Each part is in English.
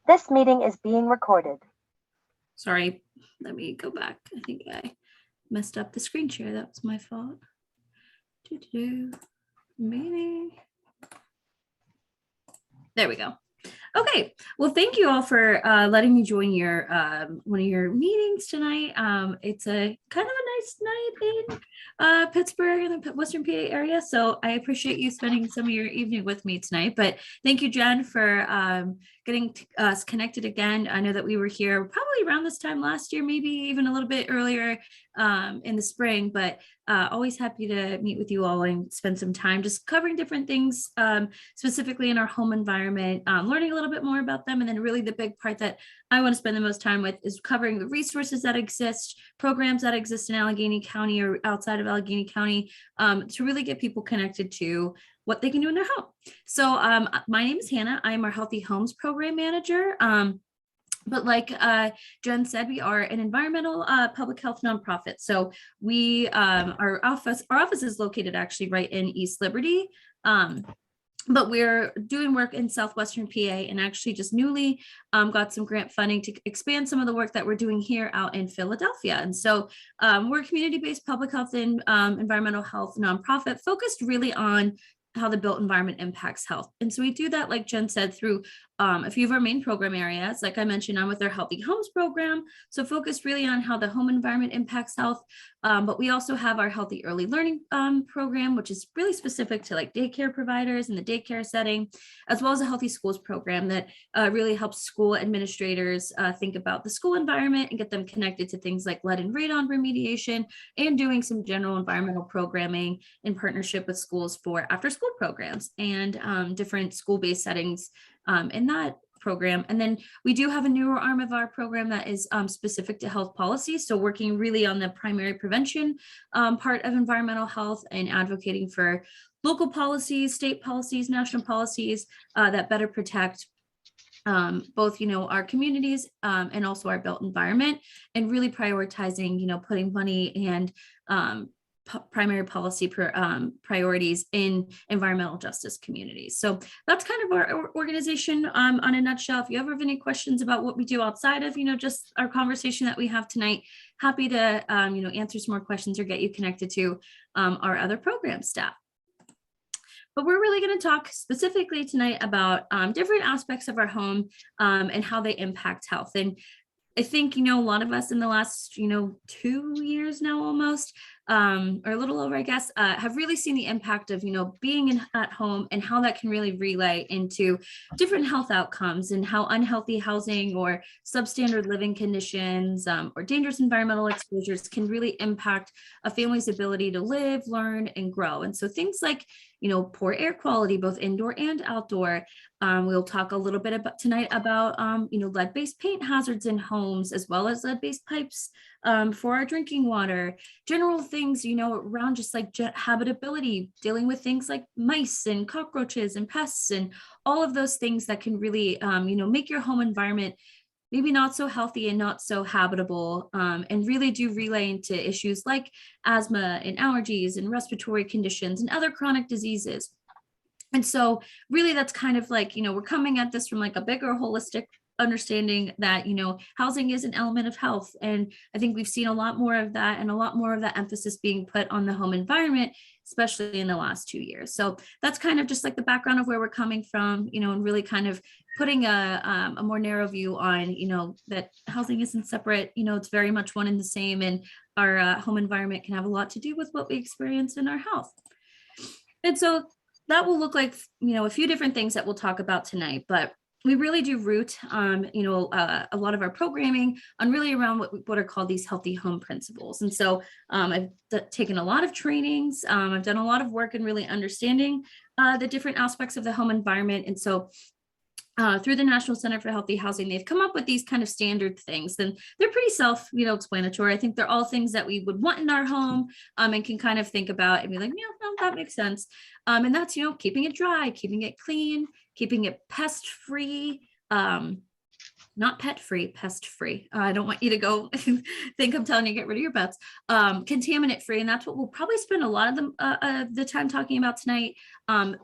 This meeting is being recorded. Sorry, let me go back. I think I messed up the screen share. That was my fault. Maybe. There we go. Okay, well, thank you all for letting me join your one of your meetings tonight. It's a kind of a nice night in Pittsburgh in the Western PA area, so I appreciate you spending some of your evening with me tonight. But thank you, Jen, for getting us connected again. I know that we were here probably around this time last year, maybe even a little bit earlier in the spring, but always happy to meet with you all and spend some time just covering different things, specifically in our home environment, learning a little bit more about them. And then really the big part that I want to spend the most time with is covering the resources that exist, programs that exist in Allegheny County or outside of Allegheny County, to really get people connected to what they can do in their home. So my name is Hannah. I'm our Healthy Homes Program Manager. But like Jen said, we are an environmental public health nonprofit. So we, our office is located actually right in East Liberty. But we're doing work in Southwestern PA and actually just newly got some grant funding to expand some of the work that we're doing here out in Philadelphia. And so we're a community-based public health and environmental health nonprofit focused really on how the built environment impacts health. And so we do that, like Jen said, through a few of our main program areas. Like I mentioned, I'm with our Healthy Homes program, so focused really on how the home environment impacts health. But we also have our Healthy Early Learning program, which is really specific to like daycare providers in the daycare setting, as well as a Healthy Schools program that really helps school administrators think about the school environment and get them connected to things like lead and radon remediation and doing some general environmental programming in partnership with schools for after school programs and different school-based settings in that program. And then we do have a newer arm of our program that is specific to health policy. So working really on the primary prevention part of environmental health and advocating for local policies, state policies, national policies that better protect both, our communities and also our built environment, and really prioritizing, putting money and primary policy priorities in environmental justice communities. So that's kind of our organization on a nutshell. If you ever have any questions about what we do outside of, just our conversation that we have tonight, happy to, answer some more questions or get you connected to our other program staff. But we're really going to talk specifically tonight about different aspects of our home and how they impact health. And I think, a lot of us in the last, 2 years now almost, or a little over, I guess, have really seen the impact of, being at home and how that can really relay into different health outcomes and how unhealthy housing or substandard living conditions or dangerous environmental exposures can really impact a family's ability to live, learn, and grow. And so things like, poor air quality, both indoor and outdoor. We'll talk a little bit about tonight about, lead-based paint hazards in homes, as well as lead-based pipes for our drinking water, general things, around just like habitability, dealing with things like mice and cockroaches and pests and all of those things that can really, make your home environment maybe not so healthy and not so habitable, and really do relay into issues like asthma and allergies and respiratory conditions and other chronic diseases. And so really that's kind of like, we're coming at this from like a bigger holistic understanding that, housing is an element of health. And I think we've seen a lot more of that and a lot more of that emphasis being put on the home environment, especially in the last 2 years. So that's kind of just like the background of where we're coming from, and really kind of putting a more narrow view on, that housing isn't separate, it's very much one and the same. And our home environment can have a lot to do with what we experience in our health. And so that will look like, a few different things that we'll talk about tonight, but we really do root, a lot of our programming on really around what are called these healthy home principles. And so I've taken a lot of trainings. I've done a lot of work in really understanding the different aspects of the home environment. And so through the National Center for Healthy Housing, they've come up with these kind of standard things, and they're pretty self-explanatory. I think they're all things that we would want in our home and can kind of think about and be like, no, that makes sense. And that's, keeping it dry, keeping it clean, keeping it pest-free, not pet free, pest free. I don't want you to go think I'm telling you get rid of your pets. Contaminant free, and that's what we'll probably spend a lot of the time talking about tonight.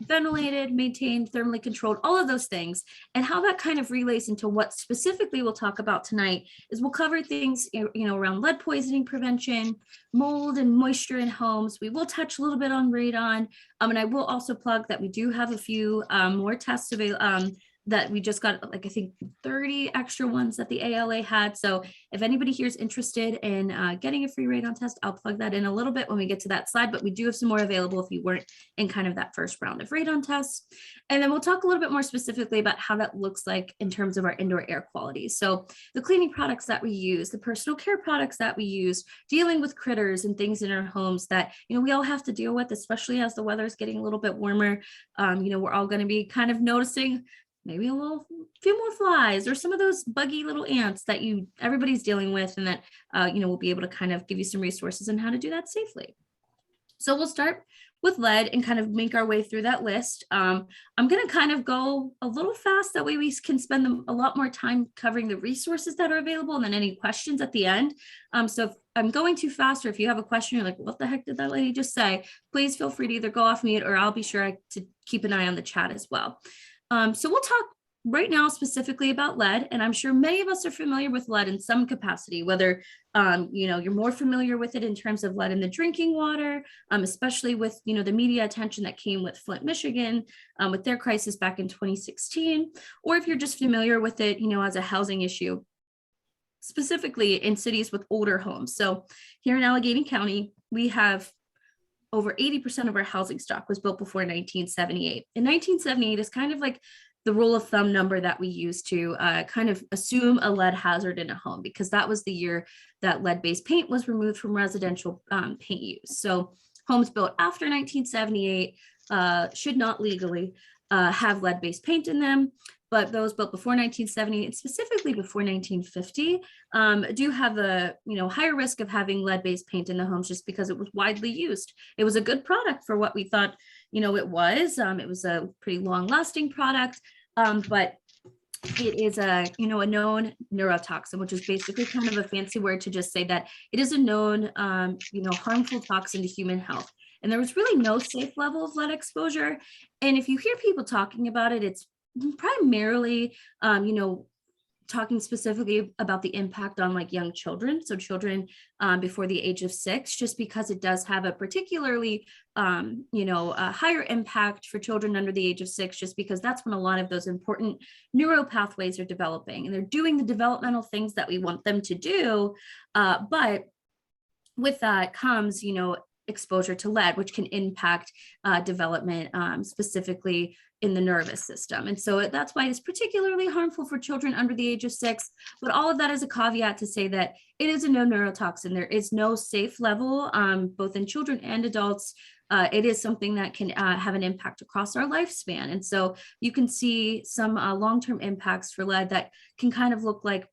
Ventilated, maintained, thermally controlled, all of those things, and how that kind of relates into what specifically we'll talk about tonight is we'll cover things around lead poisoning prevention, mold and moisture in homes. We will touch a little bit on radon, and I will also plug that we do have a few more tests available. That we just got, like, I think 30 extra ones that the ALA had. So if anybody here is interested in getting a free radon test, I'll plug that in a little bit when we get to that slide, but we do have some more available if you weren't in kind of that first round of radon tests. And then we'll talk a little bit more specifically about how that looks like in terms of our indoor air quality. So the cleaning products that we use, the personal care products that we use, dealing with critters and things in our homes that, we all have to deal with, especially as the weather is getting a little bit warmer. We're all going to be kind of noticing maybe a few more flies or some of those buggy little ants that everybody's dealing with, and that we'll be able to kind of give you some resources on how to do that safely. So we'll start with lead and kind of make our way through that list. I'm going to kind of go a little fast, that way we can spend a lot more time covering the resources that are available and then any questions at the end. So if I'm going too fast, or if you have a question, you're like, what the heck did that lady just say? Please feel free to either go off mute, or I'll be sure to keep an eye on the chat as well. So we'll talk right now specifically about lead, and I'm sure many of us are familiar with lead in some capacity, whether you're more familiar with it in terms of lead in the drinking water, especially with the media attention that came with Flint, Michigan, with their crisis back in 2016, or if you're just familiar with it, as a housing issue, specifically in cities with older homes. So here in Allegheny County, we have over 80% of our housing stock was built before 1978. And 1978 is kind of like the rule of thumb number that we use to kind of assume a lead hazard in a home, because that was the year that lead-based paint was removed from residential paint use. So homes built after 1978 should not legally have lead-based paint in them, but those built before 1970, and specifically before 1950, do have a higher risk of having lead-based paint in the homes, just because it was widely used. It was a good product for what we thought it was. It was a pretty long-lasting product, but it is a known neurotoxin, which is basically kind of a fancy word to just say that it is a known harmful toxin to human health. And there was really no safe level of lead exposure. And if you hear people talking about it, it's primarily, talking specifically about the impact on like young children. So children before the age of 6, just because it does have a particularly, a higher impact for children under the age of 6, just because that's when a lot of those important neuro pathways are developing, and they're doing the developmental things that we want them to do. But with that comes, exposure to lead, which can impact development, specifically in the nervous system. And so that's why it's particularly harmful for children under the age of 6. But all of that is a caveat to say that it is a known neurotoxin. There is no safe level, both in children and adults. It is something that can have an impact across our lifespan. And so you can see some long-term impacts for lead that can kind of look like,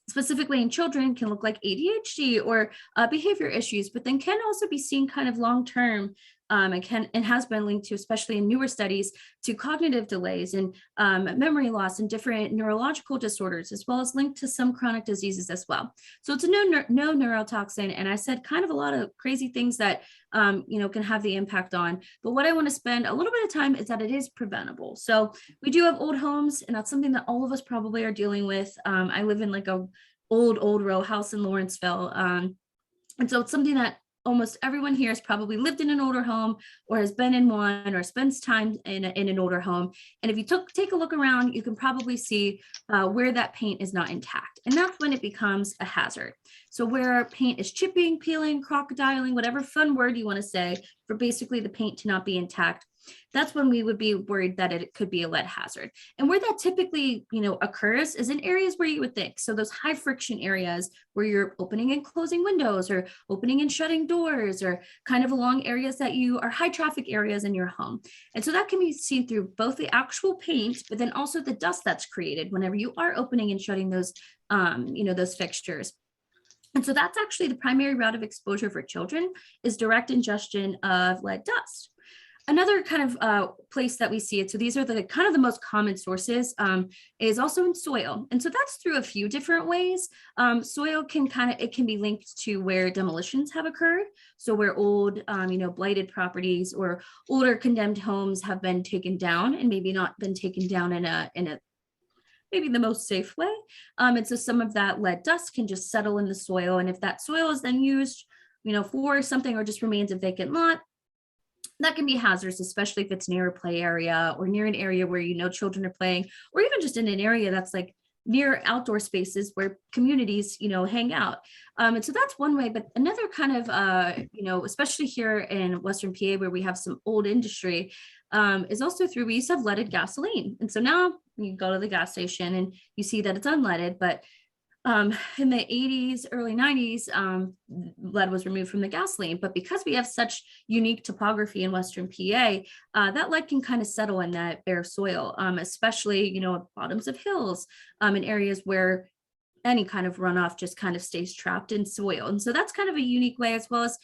specifically in children, can look like ADHD or behavior issues, but then can also be seen kind of long-term, and has been linked to, especially in newer studies, to cognitive delays and memory loss and different neurological disorders, as well as linked to some chronic diseases as well. So it's a no neurotoxin, and I said kind of a lot of crazy things that can have the impact on. But what I want to spend a little bit of time is that it is preventable. So we do have old homes, and that's something that all of us probably are dealing with. I live in like a old row house in Lawrenceville, and so it's something that almost everyone here has probably lived in an older home, or has been in one, or spends time in an older home. And if you take a look around, you can probably see where that paint is not intact. And that's when it becomes a hazard. So where paint is chipping, peeling, crocodiling, whatever fun word you want to say for basically the paint to not be intact, that's when we would be worried that it could be a lead hazard. And where that typically, occurs is in areas where you would think. So those high friction areas where you're opening and closing windows, or opening and shutting doors, or kind of along areas that you are high traffic areas in your home. And so that can be seen through both the actual paint, but then also the dust that's created whenever you are opening and shutting those, those fixtures. And so that's actually the primary route of exposure for children, is direct ingestion of lead dust. Another kind of place that we see it, so these are the kind of the most common sources, is also in soil. And so that's through a few different ways. Soil it can be linked to where demolitions have occurred. So where old, blighted properties or older condemned homes have been taken down and maybe not been taken down in a maybe the most safe way. And so some of that lead dust can just settle in the soil. And if that soil is then used, for something or just remains a vacant lot, that can be hazardous, especially if it's near a play area or near an area where children are playing, or even just in an area that's like near outdoor spaces where communities hang out. And so that's one way. But another kind of especially here in Western PA where we have some old industry, is also through, we used to have leaded gasoline. And so now you go to the gas station and you see that it's unleaded, but in the 80s, early 90s, lead was removed from the gasoline. But because we have such unique topography in Western PA, that lead can kind of settle in that bare soil, especially, at bottoms of hills, in areas where any kind of runoff just kind of stays trapped in soil. And so that's kind of a unique way, as well as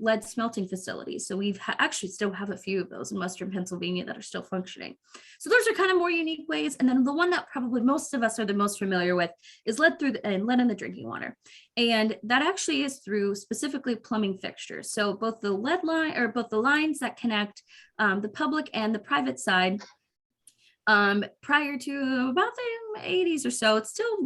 lead smelting facilities. So we've actually still have a few of those in Western Pennsylvania that are still functioning. So those are kind of more unique ways. And then the one that probably most of us are the most familiar with is lead lead in the drinking water. And that actually is through specifically plumbing fixtures. So both the lead line, or both the lines that connect the public and the private side, prior to about the 80s or so, it's still,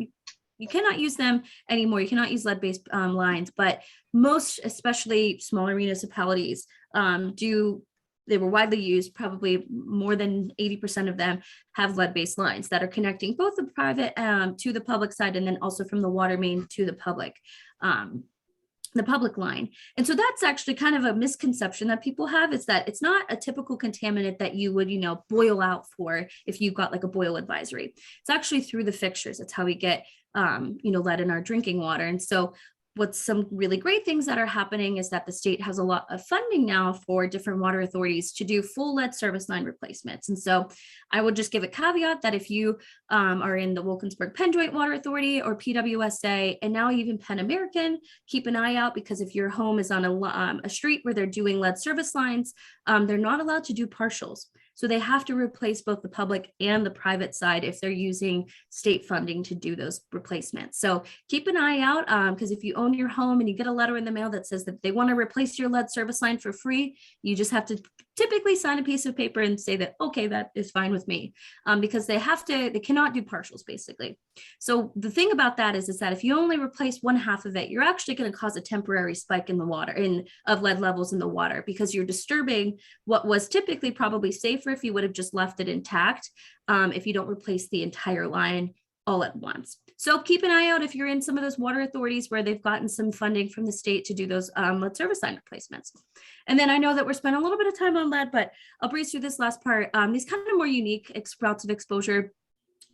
you cannot use them anymore. You cannot use lead-based lines, but most, especially smaller municipalities, they were widely used. Probably more than 80% of them have lead-based lines that are connecting both the private to the public side, and then also from the water main to the public line. And so that's actually kind of a misconception that people have, is that it's not a typical contaminant that you would, boil out for if you've got like a boil advisory. It's actually through the fixtures. It's how we get, lead in our drinking water. And so what's some really great things that are happening is that the state has a lot of funding now for different water authorities to do full lead service line replacements. And so I would just give a caveat that if you are in the Wilkinsburg Penn Joint Water Authority or PWSA, and now even Penn American, keep an eye out, because if your home is on a street where they're doing lead service lines, they're not allowed to do partials. So they have to replace both the public and the private side if they're using state funding to do those replacements. So keep an eye out, because if you own your home and you get a letter in the mail that says that they want to replace your lead service line for free, you just have to typically sign a piece of paper and say that, okay, that is fine with me, because they cannot do partials basically. So the thing about that is that if you only replace one half of it, you're actually going to cause a temporary spike in the water of lead levels in the water, because you're disturbing what was typically probably safer if you would have just left it intact, if you don't replace the entire line all at once. So keep an eye out if you're in some of those water authorities where they've gotten some funding from the state to do those lead service line replacements. And then I know that we're spending a little bit of time on lead, but I'll breeze through this last part. These kind of more unique routes of exposure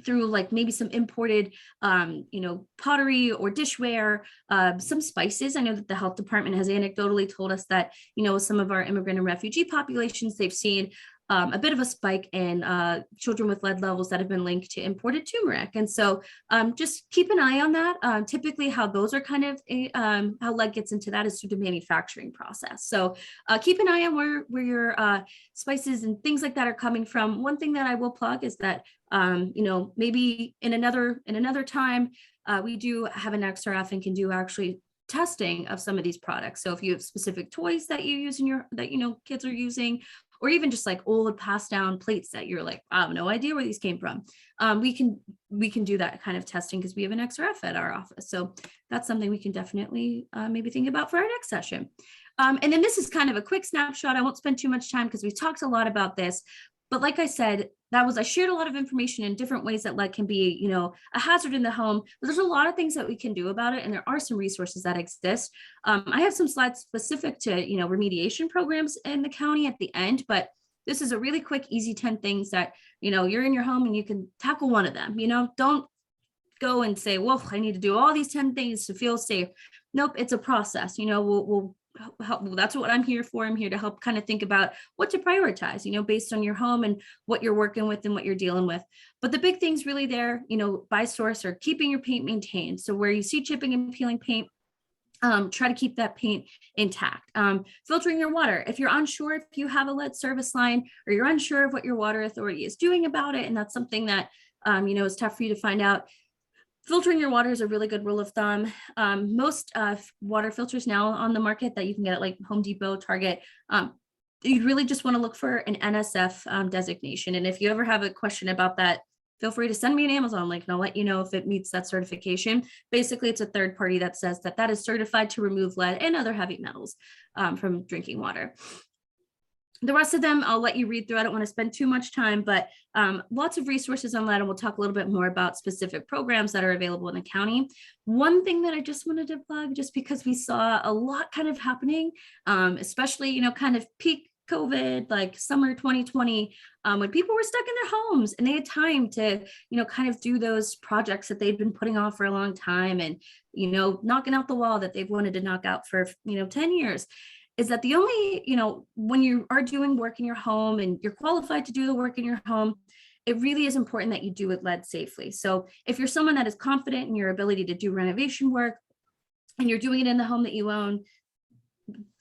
through like maybe some imported, pottery or dishware, some spices. I know that the health department has anecdotally told us that, some of our immigrant and refugee populations, they've seen a bit of a spike in children with lead levels that have been linked to imported turmeric. And so just keep an eye on that. Typically how those are kind of, how lead gets into that is through the manufacturing process. So keep an eye on where your spices and things like that are coming from. One thing that I will plug is that, maybe in another time, we do have an XRF and can do actually testing of some of these products. So if you have specific toys that you use that kids are using, or even just like old passed down plates that you're like, I have no idea where these came from, we can do that kind of testing because we have an XRF at our office. So that's something we can definitely maybe think about for our next session. And then this is kind of a quick snapshot. I won't spend too much time because we've talked a lot about this. But like I said, I shared a lot of information in different ways that lead can be, a hazard in the home, but there's a lot of things that we can do about it. And there are some resources that exist. I have some slides specific to, remediation programs in the county at the end, but this is a really quick, easy 10 things that, you're in your home and you can tackle one of them. Don't go and say, well, I need to do all these 10 things to feel safe. Nope, it's a process. We'll help. That's what I'm here for. I'm here to help kind of think about what to prioritize, based on your home and what you're working with and what you're dealing with. But the big things really there, by source, are keeping your paint maintained. So where you see chipping and peeling paint, try to keep that paint intact. Filtering your water. If you're unsure if you have a lead service line, or you're unsure of what your water authority is doing about it, and that's something that is tough for you to find out, filtering your water is a really good rule of thumb. Most water filters now on the market that you can get at like Home Depot, Target, you really just want to look for an NSF designation. And if you ever have a question about that, feel free to send me an Amazon link and I'll let you know if it meets that certification. Basically, it's a third party that says that that is certified to remove lead and other heavy metals from drinking water. The rest of them, I'll let you read through. I don't want to spend too much time, but lots of resources on that. And we'll talk a little bit more about specific programs that are available in the county. One thing that I just wanted to plug, just because we saw a lot kind of happening, especially, kind of peak COVID, like summer 2020, when people were stuck in their homes and they had time to, kind of do those projects that they'd been putting off for a long time and, knocking out the wall that they've wanted to knock out for, 10 years. Is that the only, when you are doing work in your home and you're qualified to do the work in your home, it really is important that you do it lead safely. So if you're someone that is confident in your ability to do renovation work and you're doing it in the home that you own,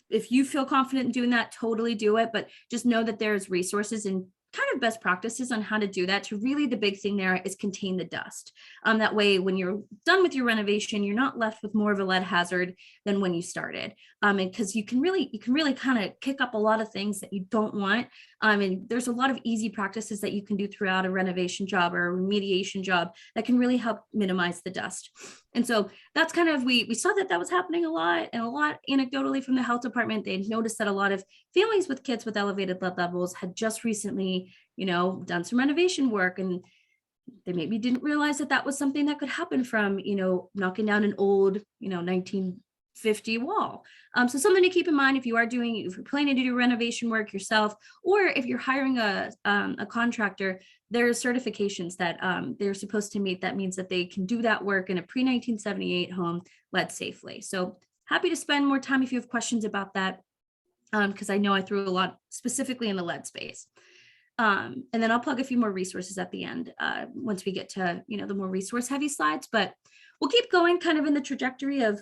if you feel confident in doing that, totally do it. But just know that there's resources and kind of best practices on how to do that. To really, the big thing there is contain the dust. That way, when you're done with your renovation, you're not left with more of a lead hazard than when you started. And because you can really kind of kick up a lot of things that you don't want. And there's a lot of easy practices that you can do throughout a renovation job or a remediation job that can really help minimize the dust. And so that's kind of, we saw that was happening a lot, and a lot anecdotally from the health department. They noticed that a lot of families with kids with elevated lead levels had just recently, done some renovation work, and they maybe didn't realize that was something that could happen from, knocking down an old, 1950 wall. So something to keep in mind if you're planning to do renovation work yourself, or if you're hiring a contractor, there's certifications that they're supposed to meet. That means that they can do that work in a pre-1978 home lead safely. So happy to spend more time if you have questions about that, because I know I threw a lot specifically in the lead space. And then I'll plug a few more resources at the end once we get to, the more resource heavy slides, but we'll keep going kind of in the trajectory of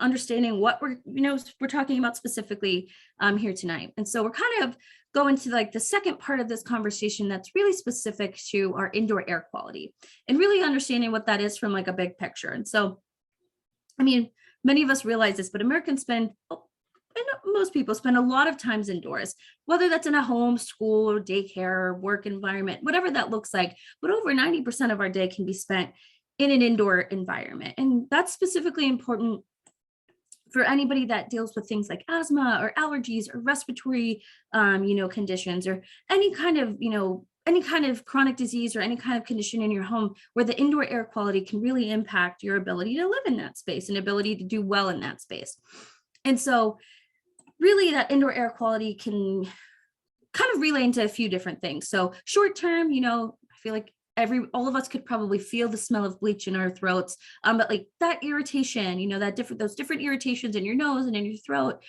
understanding what we're talking about specifically here tonight. And so we're kind of going to like the second part of this conversation that's really specific to our indoor air quality and really understanding what that is from like a big picture. And so, many of us realize this, but Americans and most people spend a lot of times indoors, whether that's in a home, school, or daycare, work environment, whatever that looks like. But over 90% of our day can be spent in an indoor environment. And that's specifically important for anybody that deals with things like asthma or allergies or respiratory, conditions, or any kind of chronic disease or any kind of condition in your home where the indoor air quality can really impact your ability to live in that space and ability to do well in that space. And so really that indoor air quality can kind of relay into a few different things. So short term, I feel like all of us could probably feel the smell of bleach in our throats, but like that irritation, those different irritations in your nose and in your throat,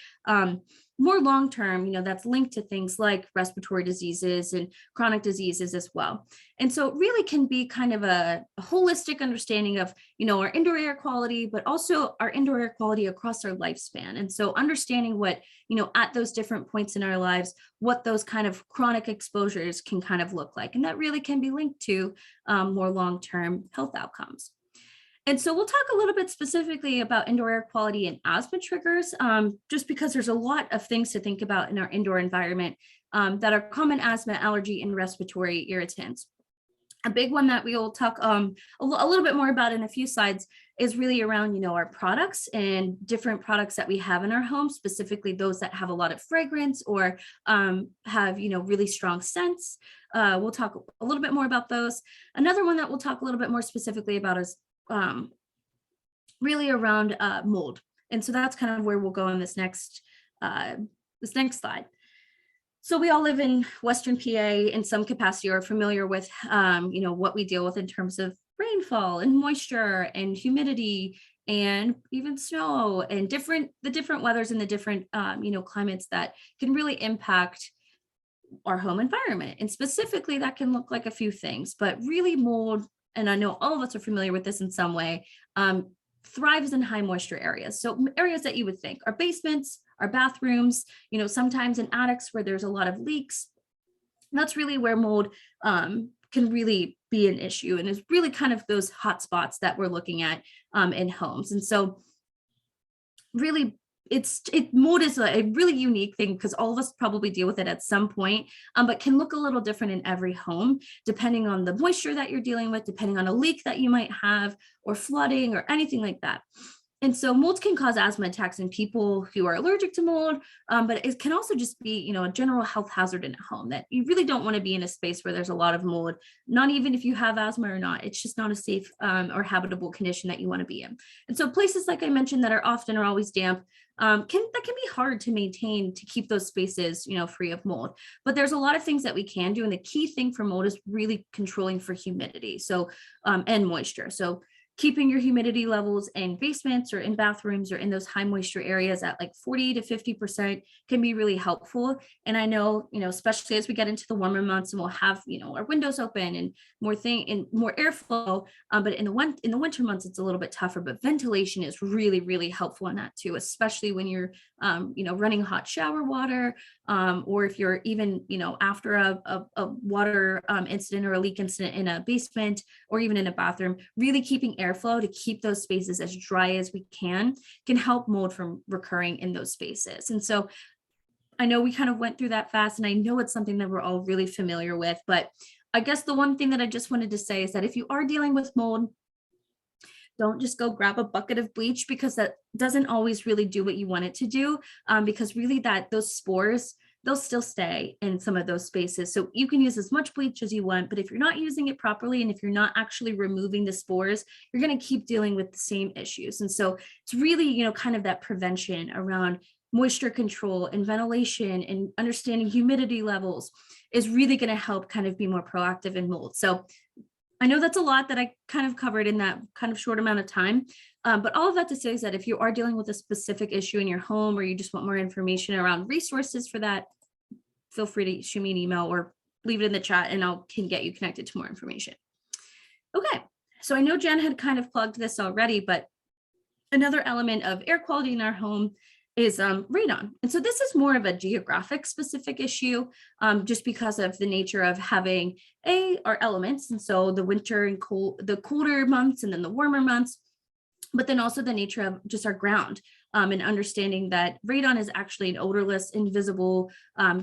more long term, that's linked to things like respiratory diseases and chronic diseases as well. And so it really can be kind of a holistic understanding of, our indoor air quality, but also our indoor air quality across our lifespan. And so understanding what, at those different points in our lives, what those kind of chronic exposures can kind of look like. And that really can be linked to more long-term health outcomes. And so we'll talk a little bit specifically about indoor air quality and asthma triggers, just because there's a lot of things to think about in our indoor environment that are common asthma, allergy, and respiratory irritants. A big one that we will talk a little bit more about in a few slides is really around, our products and different products that we have in our home, specifically those that have a lot of fragrance or have, really strong scents. We'll talk a little bit more about those. Another one that we'll talk a little bit more specifically about is really around mold. And so that's kind of where we'll go in this next slide. So we all live in Western PA in some capacity, or are familiar with, what we deal with in terms of rainfall and moisture and humidity and even snow and the different weathers and the different, climates that can really impact our home environment. And specifically that can look like a few things, but really mold, and I know all of us are familiar with this in some way, thrives in high moisture areas. So areas that you would think are basements, are bathrooms, sometimes in attics where there's a lot of leaks. That's really where mold can really be an issue, and is really kind of those hot spots that we're looking at in homes. And so really mold is a really unique thing because all of us probably deal with it at some point, but can look a little different in every home, depending on the moisture that you're dealing with, depending on a leak that you might have, or flooding, or anything like that. And so molds can cause asthma attacks in people who are allergic to mold, but it can also just be, a general health hazard in a home that you really don't want to be in a space where there's a lot of mold, not even if you have asthma or not. It's just not a safe or habitable condition that you want to be in. And so places, like I mentioned, that are often or always damp, can be hard to maintain, to keep those spaces, free of mold. But there's a lot of things that we can do. And the key thing for mold is really controlling for humidity. So, and moisture. So keeping your humidity levels in basements or in bathrooms or in those high moisture areas at like 40 to 50% can be really helpful. And I know, especially as we get into the warmer months and we'll have, our windows open and more airflow, but in the winter months, it's a little bit tougher, but ventilation is really, really helpful in that too, especially when you're, running hot shower water, or if you're even, after a water incident or a leak incident in a basement or even in a bathroom, really keeping airflow to keep those spaces as dry as we can help mold from recurring in those spaces. And so I know we kind of went through that fast, and I know it's something that we're all really familiar with, but I guess the one thing that I just wanted to say is that if you are dealing with mold, don't just go grab a bucket of bleach, because that doesn't always really do what you want it to do, because really those spores, they'll still stay in some of those spaces. So you can use as much bleach as you want, but if you're not using it properly, and if you're not actually removing the spores, you're going to keep dealing with the same issues. And so it's really, kind of that prevention around moisture control and ventilation and understanding humidity levels is really going to help kind of be more proactive in mold. So I know that's a lot that I kind of covered in that kind of short amount of time, but all of that to say is that if you are dealing with a specific issue in your home, or you just want more information around resources for that, feel free to shoot me an email or leave it in the chat, and can get you connected to more information. Okay, so I know Jen had kind of plugged this already, but another element of air quality in our home is radon. And so this is more of a geographic specific issue, just because of the nature of having our elements. And so the winter and the colder months, and then the warmer months, but then also the nature of just our ground, and understanding that radon is actually an odorless, invisible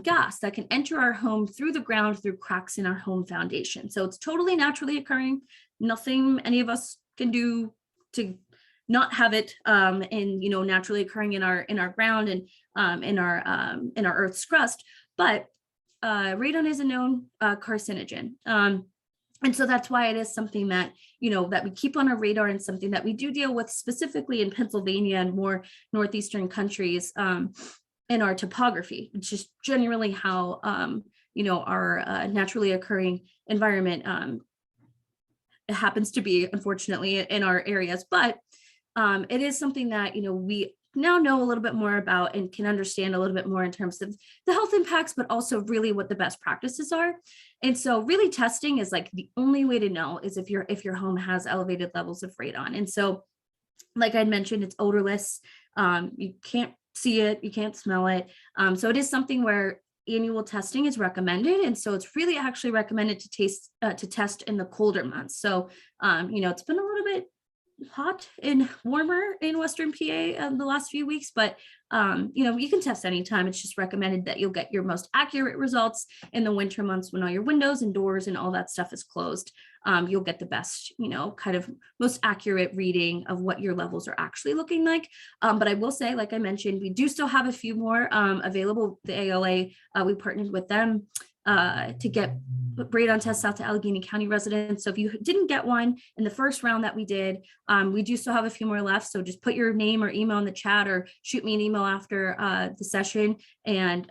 gas that can enter our home through the ground, through cracks in our home foundation. So it's totally naturally occurring. Nothing any of us can do to not have it naturally occurring in our ground and in our Earth's crust. But radon is a known carcinogen. And so that's why it is something that, that we keep on our radar, and something that we do deal with specifically in Pennsylvania and more northeastern countries in our topography, which is generally how, our naturally occurring environment it happens to be, unfortunately, in our areas. But it is something that, we now know a little bit more about and can understand a little bit more in terms of the health impacts, but also really what the best practices are. And so really testing is like the only way to know is if your home has elevated levels of radon. And so, like I mentioned, it's odorless. You can't see it, you can't smell it. So it is something where annual testing is recommended. And so it's really actually recommended to test in the colder months. So, it's been a little bit hot and warmer in Western PA the last few weeks, but you can test anytime. It's just recommended that you'll get your most accurate results in the winter months when all your windows and doors and all that stuff is closed. You'll get the best, kind of most accurate reading of what your levels are actually looking like. But I will say, like I mentioned, we do still have a few more available. The ALA, we partnered with them to get radon tests out to Allegheny County residents. So if you didn't get one in the first round that we did, we do still have a few more left. So just put your name or email in the chat, or shoot me an email after the session, and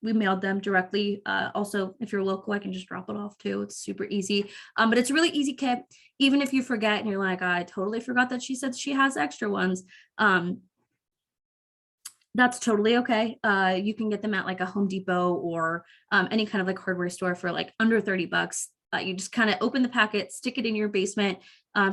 we mailed them directly. Also, if you're local, I can just drop it off too. It's super easy, but it's a really easy kit. Even if you forget and you're like, I totally forgot that she said she has extra ones. That's totally okay. You can get them at like a Home Depot or any kind of like hardware store for like under $30. You just kind of open the packet, stick it in your basement,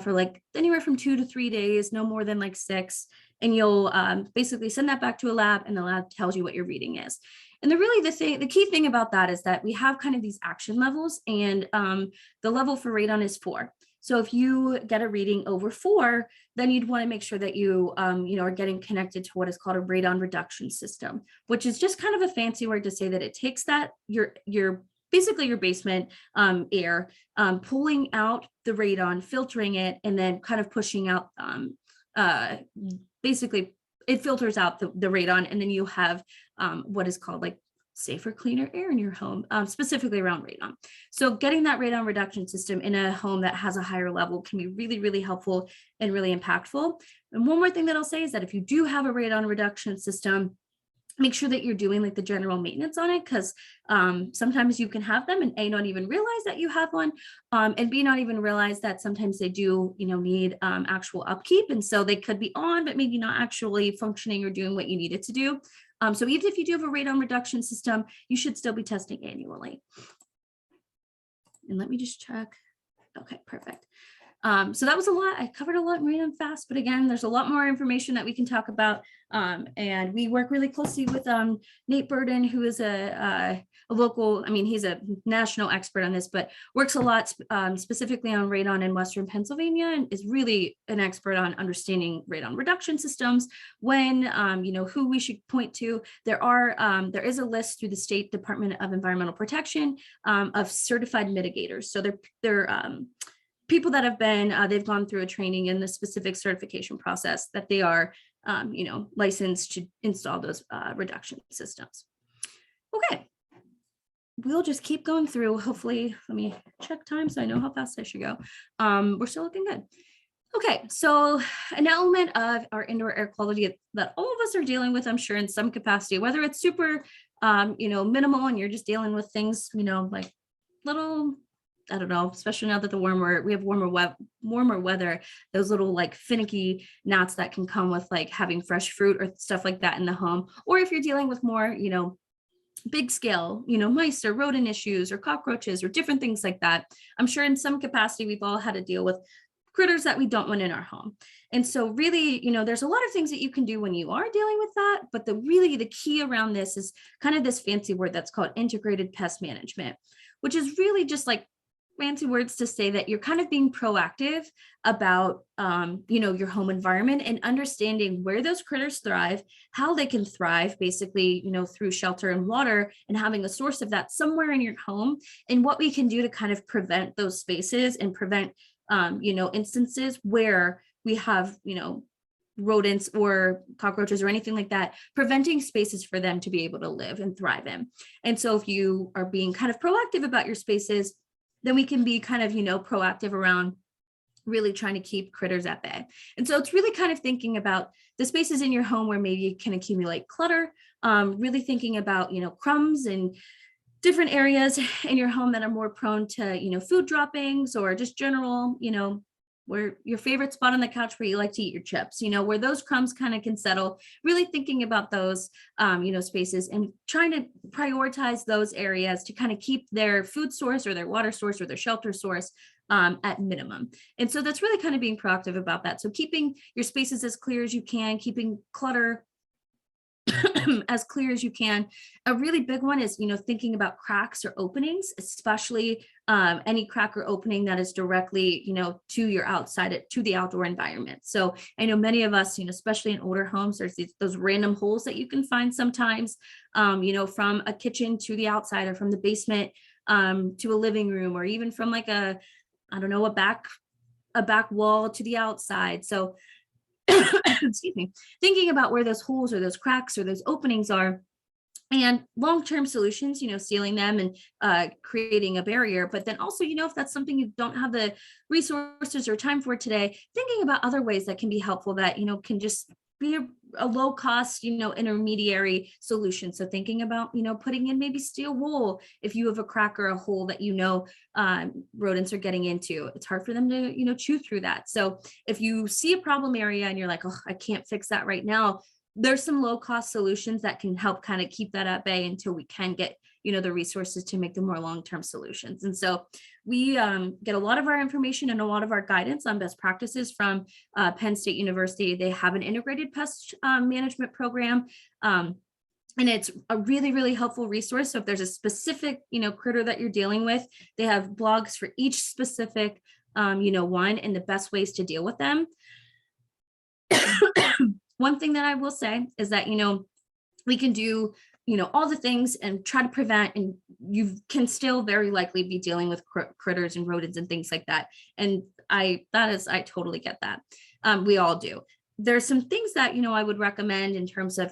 for like anywhere from 2 to 3 days, no more than like 6. And you'll basically send that back to a lab, and the lab tells you what your reading is. And the key thing about that is that we have kind of these action levels, and the level for radon is 4. So if you get a reading over 4, then you'd want to make sure that you, are getting connected to what is called a radon reduction system, which is just kind of a fancy word to say that it takes that your basically your basement air, pulling out the radon, filtering it, and then kind of pushing out, basically it filters out the radon, and then you have what is called like safer, cleaner air in your home, specifically around radon. So getting that radon reduction system in a home that has a higher level can be really, really helpful and really impactful. And one more thing that I'll say is that if you do have a radon reduction system, make sure that you're doing like the general maintenance on it, because sometimes you can have them and A, not even realize that you have one, and B, not even realize that sometimes they do, need actual upkeep. And so they could be on, but maybe not actually functioning or doing what you need it to do. So even if you do have a radon reduction system, you should still be testing annually. And let me just check. Okay, perfect. So that was a lot. I covered a lot and ran them fast, but again, there's a lot more information that we can talk about. And we work really closely with Nate Burden, who is a local, he's a national expert on this, but works a lot specifically on radon in Western Pennsylvania, and is really an expert on understanding radon reduction systems. When, who we should point to. There is a list through the State Department of Environmental Protection of certified mitigators. So they're people that have been, they've gone through a training in the specific certification process that they are, licensed to install those reduction systems. Okay, we'll just keep going through. Hopefully, let me check time so I know how fast I should go. We're still looking good. Okay, so an element of our indoor air quality that all of us are dealing with, I'm sure in some capacity, whether it's super, minimal and you're just dealing with things, like little, I don't know, especially now that we have warmer weather, those little like finicky gnats that can come with like having fresh fruit or stuff like that in the home. Or if you're dealing with more, big scale, mice or rodent issues or cockroaches or different things like that. I'm sure in some capacity, we've all had to deal with critters that we don't want in our home. And so really, there's a lot of things that you can do when you are dealing with that. But the key around this is kind of this fancy word that's called integrated pest management, which is really just like fancy words to say that you're kind of being proactive about, your home environment and understanding where those critters thrive, how they can thrive, basically, through shelter and water, and having a source of that somewhere in your home, and what we can do to kind of prevent those spaces and prevent, instances where we have, rodents or cockroaches or anything like that, preventing spaces for them to be able to live and thrive in. And so if you are being kind of proactive about your spaces, then we can be kind of, proactive around really trying to keep critters at bay. And so it's really kind of thinking about the spaces in your home where maybe you can accumulate clutter, really thinking about, crumbs and different areas in your home that are more prone to, food droppings, or just general, where your favorite spot on the couch where you like to eat your chips, where those crumbs kind of can settle, really thinking about those, spaces and trying to prioritize those areas to kind of keep their food source or their water source or their shelter source at minimum. And so that's really kind of being proactive about that. So keeping your spaces as clear as you can, keeping clutter as clear as you can. A really big one is, thinking about cracks or openings, especially any crack or opening that is directly, to your to the outdoor environment. So I know many of us, especially in older homes, there's those random holes that you can find sometimes, from a kitchen to the outside, or from the basement to a living room, or even from like a back wall to the outside. So excuse me, thinking about where those holes or those cracks or those openings are, and long-term solutions, sealing them and creating a barrier. But then also, if that's something you don't have the resources or time for today, thinking about other ways that can be helpful that, can just be a low cost, intermediary solution. So thinking about, putting in maybe steel wool if you have a crack or a hole that, rodents are getting into. It's hard for them to, chew through that. So if you see a problem area and you're like, oh, I can't fix that right now, there's some low cost solutions that can help kind of keep that at bay until we can get, the resources to make the more long-term solutions. And so we get a lot of our information and a lot of our guidance on best practices from Penn State University. They have an integrated pest management program. And it's a really, really helpful resource. So if there's a specific, critter that you're dealing with, they have blogs for each specific, one, and the best ways to deal with them. One thing that I will say is that, we can do, all the things and try to prevent, and you can still very likely be dealing with critters and rodents and things like that. And I totally get that. We all do. There's some things that, I would recommend in terms of,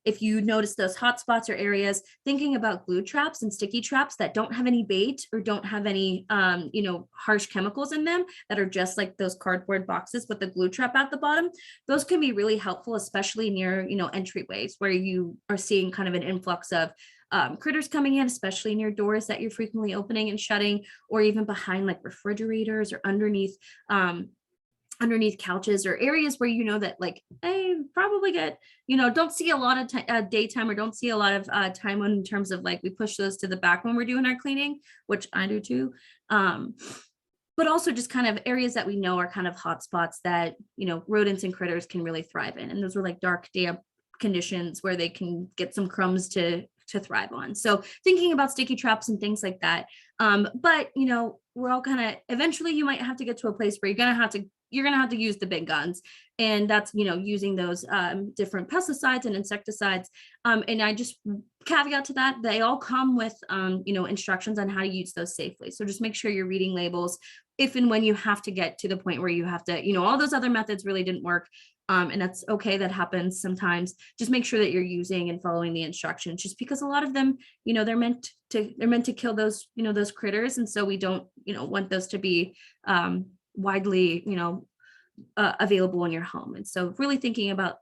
if you notice those hot spots or areas, thinking about glue traps and sticky traps that don't have any bait or don't have any, harsh chemicals in them, that are just like those cardboard boxes with the glue trap at the bottom. Those can be really helpful, especially near, entryways where you are seeing kind of an influx of critters coming in, especially near doors that you're frequently opening and shutting, or even behind like refrigerators or underneath couches, or areas where that like I probably get don't see a lot of daytime, or don't see a lot of time in terms of like we push those to the back when we're doing our cleaning, which I do too, but also just kind of areas that we know are kind of hot spots that rodents and critters can really thrive in, and those are like dark, damp conditions where they can get some crumbs to thrive on. So thinking about sticky traps and things like that, but we're all kind of, eventually you might have to get to a place where you're gonna have to use the big guns, and that's using those different pesticides and insecticides, and I just caveat to that, they all come with instructions on how to use those safely. So just make sure you're reading labels if and when you have to get to the point where you have to, all those other methods really didn't work, and that's okay, that happens sometimes. Just make sure that you're using and following the instructions, just because a lot of them, they're meant to kill those those critters, and so we don't want those to be widely available in your home. And so really thinking about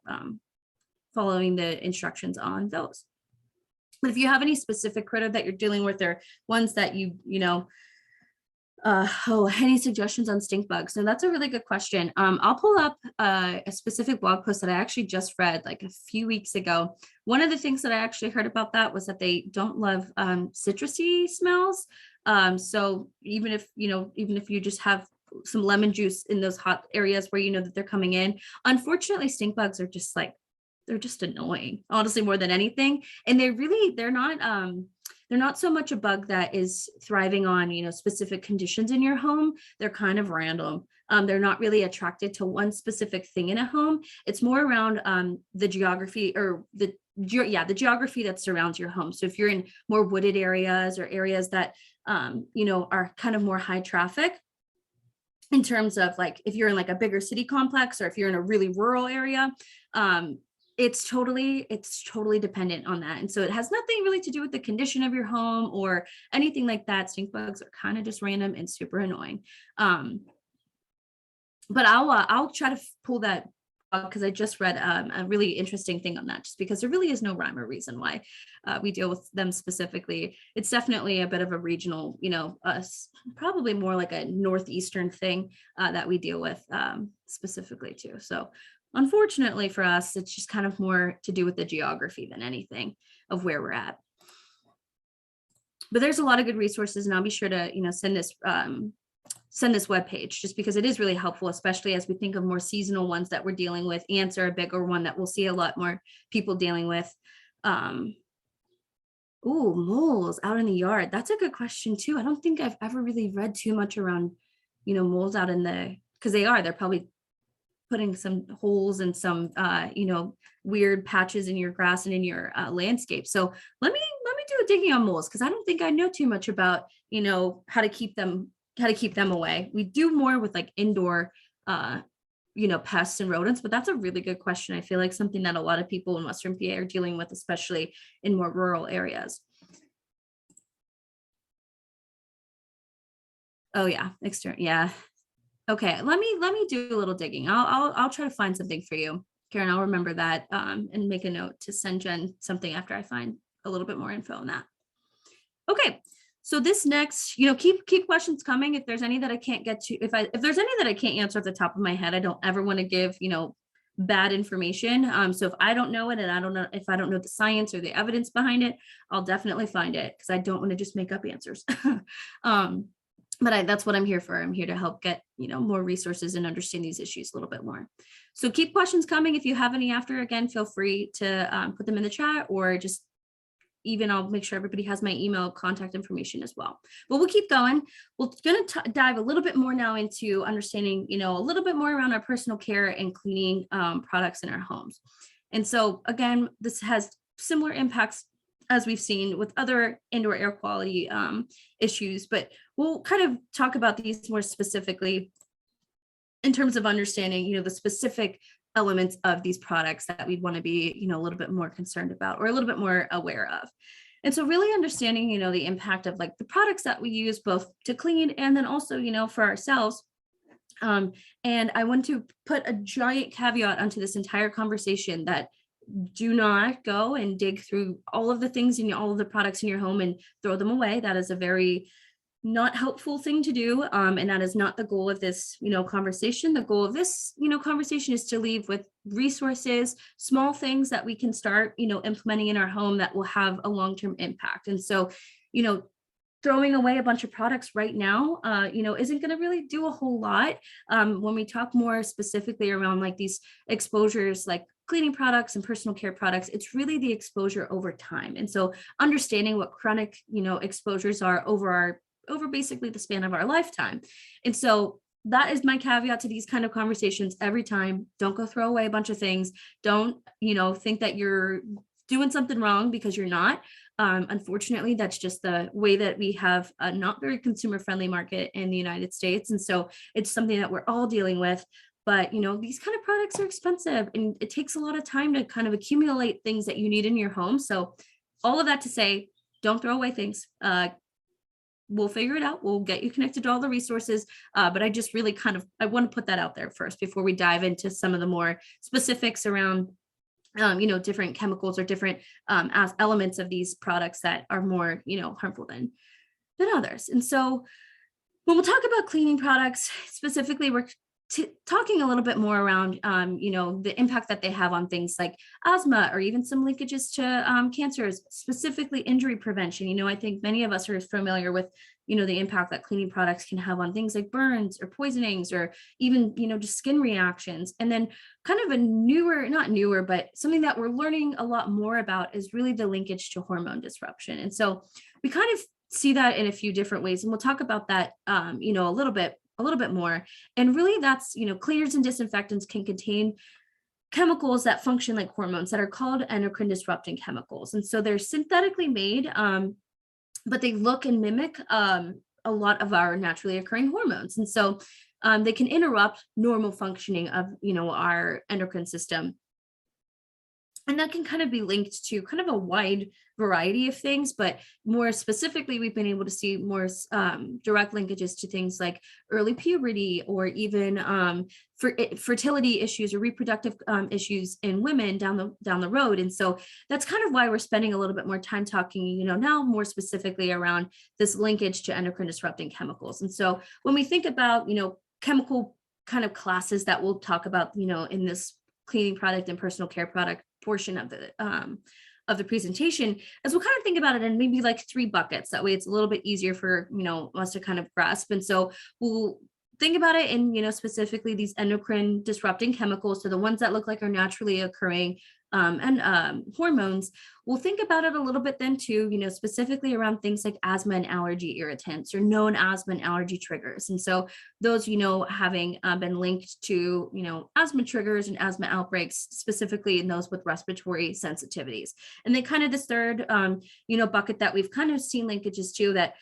following the instructions on those. But if you have any specific critter that you're dealing with, or ones that any suggestions on stink bugs? So that's a really good question. I'll pull up a specific blog post that I actually just read like a few weeks ago. One of the things that I actually heard about that was that they don't love citrusy smells. So even if you just have some lemon juice in those hot areas where that they're coming in, unfortunately stink bugs are just like, they're just annoying, honestly, more than anything. And they're not so much a bug that is thriving on specific conditions in your home. They're kind of random. They're not really attracted to one specific thing in a home. It's more around the geography, or the geography that surrounds your home. So if you're in more wooded areas, or areas that are kind of more high traffic, in terms of like if you're in like a bigger city complex, or if you're in a really rural area, it's totally dependent on that. And so it has nothing really to do with the condition of your home or anything like that. Stink bugs are kind of just random and super annoying. But I'll try to pull that because I just read a really interesting thing on that, just because there really is no rhyme or reason why we deal with them specifically. It's definitely a bit of a regional, probably more like a northeastern thing that we deal with specifically too. So unfortunately for us, it's just kind of more to do with the geography than anything of where we're at. But there's a lot of good resources, and I'll be sure to send this webpage, just because it is really helpful, especially as we think of more seasonal ones that we're dealing with. Ants are a bigger one that we'll see a lot more people dealing with. Moles out in the yard. That's a good question too. I don't think I've ever really read too much around, moles out in because they're probably putting some holes and some, weird patches in your grass and in your landscape. So let me do a digging on moles, because I don't think I know too much about, how to keep them away. We do more with like indoor, pests and rodents, but that's a really good question. I feel like something that a lot of people in Western PA are dealing with, especially in more rural areas. Oh yeah, external. Yeah. Okay. Let me do a little digging. I'll try to find something for you, Karen. I'll remember that and make a note to send Jen something after I find a little bit more info on that. Okay. So this next, keep questions coming. If there's any that I can't get to, if there's any that I can't answer at the top of my head, I don't ever want to give, bad information. So if I don't know it, and I don't know if I don't know the science or the evidence behind it, I'll definitely find it, because I don't want to just make up answers. But that's what I'm here for. I'm here to help get, more resources and understand these issues a little bit more. So keep questions coming. If you have any after, again, feel free to put them in the chat, or just even I'll make sure everybody has my email contact information as well. But we'll keep going. We're going to dive a little bit more now into understanding, a little bit more around our personal care and cleaning products in our homes. And so again, this has similar impacts as we've seen with other indoor air quality issues, but we'll kind of talk about these more specifically in terms of understanding, the specific elements of these products that we'd want to be, a little bit more concerned about or a little bit more aware of. And so really understanding, the impact of like the products that we use both to clean and then also, for ourselves. And I want to put a giant caveat onto this entire conversation that do not go and dig through all of the things in all of the products in your home and throw them away. That is a very not helpful thing to do. And that is not the goal of this, conversation. The goal of this, conversation is to leave with resources, small things that we can start, implementing in our home that will have a long-term impact. And so, throwing away a bunch of products right now, isn't going to really do a whole lot. When we talk more specifically around like these exposures, like cleaning products and personal care products, it's really the exposure over time. And so understanding what chronic, exposures are over basically the span of our lifetime. And so that is my caveat to these kind of conversations every time. Don't go throw away a bunch of things. Don't, think that you're doing something wrong because you're not. Unfortunately, that's just the way that we have a not very consumer friendly market in the United States. And so it's something that we're all dealing with. But, these kind of products are expensive and it takes a lot of time to kind of accumulate things that you need in your home. So all of that to say, don't throw away things. We'll figure it out. We'll get you connected to all the resources. But I just really I want to put that out there first before we dive into some of the more specifics around, different chemicals or different elements of these products that are more, harmful than others. And so when we'll talk about cleaning products, specifically, we're talking a little bit more around, the impact that they have on things like asthma or even some linkages to cancers, specifically injury prevention. I think many of us are familiar with, the impact that cleaning products can have on things like burns or poisonings or even, just skin reactions. And then kind of a not newer, but something that we're learning a lot more about is really the linkage to hormone disruption. And so we kind of see that in a few different ways. And we'll talk about that, a little bit more. And really that's, cleaners and disinfectants can contain chemicals that function like hormones that are called endocrine disrupting chemicals. And so they're synthetically made, but they look and mimic a lot of our naturally occurring hormones. And so they can interrupt normal functioning of, our endocrine system. And that can kind of be linked to kind of a wide variety of things, but more specifically, we've been able to see more direct linkages to things like early puberty or even fertility issues or reproductive issues in women down the road. And so that's kind of why we're spending a little bit more time talking, now more specifically around this linkage to endocrine disrupting chemicals. And so when we think about, chemical kind of classes that we'll talk about, in this cleaning product and personal care product portion of the presentation, as we'll kind of think about it in maybe like 3 buckets. That way it's a little bit easier for, us to kind of grasp. And so we'll think about it in, specifically these endocrine disrupting chemicals. So the ones that look like are naturally occurring and hormones. We'll think about it a little bit then too, specifically around things like asthma and allergy irritants or known asthma and allergy triggers. And so those, having been linked to, asthma triggers and asthma outbreaks, specifically in those with respiratory sensitivities. And then kind of this third, bucket that we've kind of seen linkages to that